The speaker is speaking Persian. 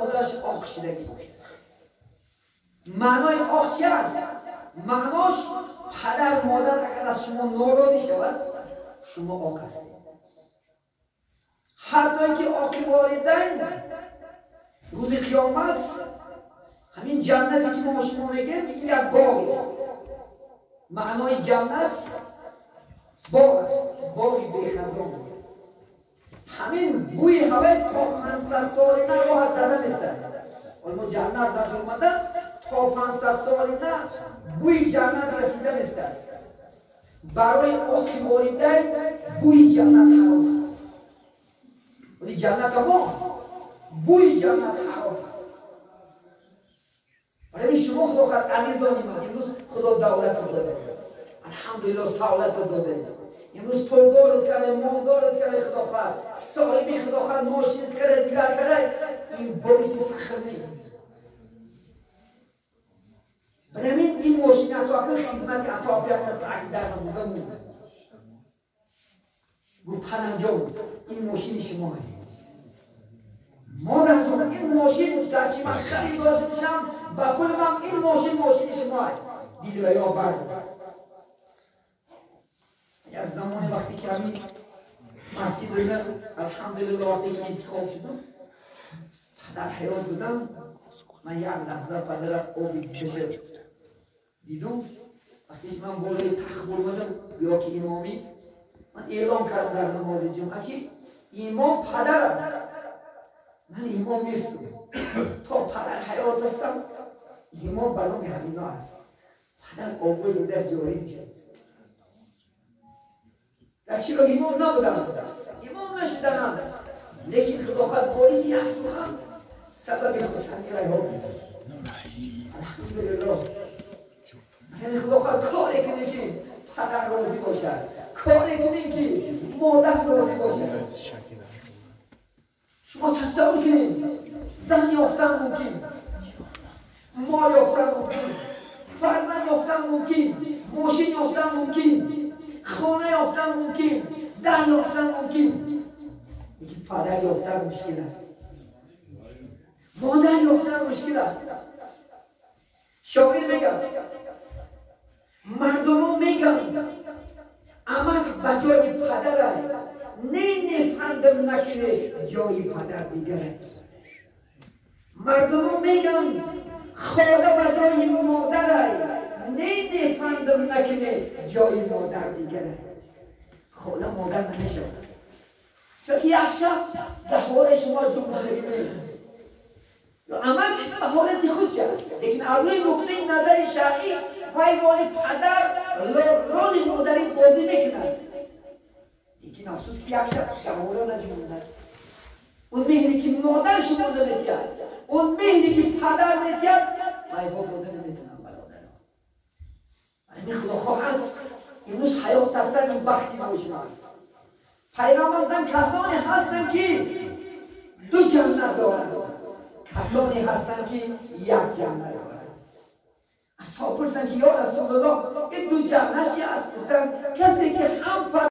خودش آخشیدگی باشه. معنای آخ چی است؟ معناش پدر مادر اگر از شما ناراضی شود شما آق هستید. حتی که آق والدین روز قیامت همین جنتی که ما شما میگیم این یک باغ است. معنای جنت باغ است، باغی بی‌خزان. همین بوی هوای تا 500 سال نه راه زده نیستند. ولی ما جنت در اومده تا 500 سال نه بوی جنت رسیده نیستند. برای آقی والدین بوی جنت حرام است. ولی جنت ما بوی جنت حرام است. ولی شما خدا خواهد عزیزانی من امروز خدا دولت رو داده، الحمدلله سعادت رو داده، امروز پولدارت کرده، مالدارت کرده، خدا خواهد صاحبی خدا خواهد ماشینت کرده، دیگر کرده، این باعث فخر نیست. برای همین این ماشین عطا که خدمت عطا بیاد تاکید در نموده مونده گو پنجم این ماشین شماه. مادر جان این ماشین در چی من خریدار میشم با پول من این ماشین شماه. دید و یا برد یک زمان وقتی که همین مسجد دیدم الحمدلله وقتی که انتخاب شدم پدر حیات بودم من یک لحظه پدر آبی کشه دیدم. وقتی من بالای تخت برمدم یا که امامی من اعلام کردم در نماز جمعه که امام پدر است، من امام نیستم. تا پدر حیات هستم امام برام همینا است. پدر آبوی رو دست جاری میشه در چی رو امام نبودم، امام نشدنم، لیکن خدا خواهد باعث یک سخن سبب خسنی رای ها بود. الحمدلله یعنی خدا خواهد کاری کنی که پدر راضی باشد، کاری کنی که مادر راضی باشد. شما تصور کنید زن یافتن ممکن، مال یافتن ممکن، فرزند یافتن ممکن، ماشین یافتن ممکن، خانه یافتن ممکن، در یافتن ممکن، یکی پدر یافتن مشکل است، مادر یافتن مشکل است. شاعر میگه مردم میگن امک بجای پدر است، نفهمدم نکنه جای پدر دیگره. مردم میگن خاله بجای مادر است، نفهمدم نکنه جای مادر دیگره. خاله مادر نمیشه چون یک شب در حال شما جمهوری نیست یا امک به حالت خودش است، لیکن از روی نقطه نظر شرعی وای پدر رول مادری بازی میکند. لیکن افسوس که یک شب در حال نجمونده اون مهری که مادر شما نمیتید، اون مهری که پدر میتید وای داده نمیتونم برادرم. این خدا خواهد امروز حیات هستن این بختی نمیشم است. پیغمبر کسانی هستند که دو جنت دارند، کسانی هستند که یک جنت دارند. اصحاب پرسیدند که یا رسول الله این دو جنت چی است؟ گفتند کسی که هم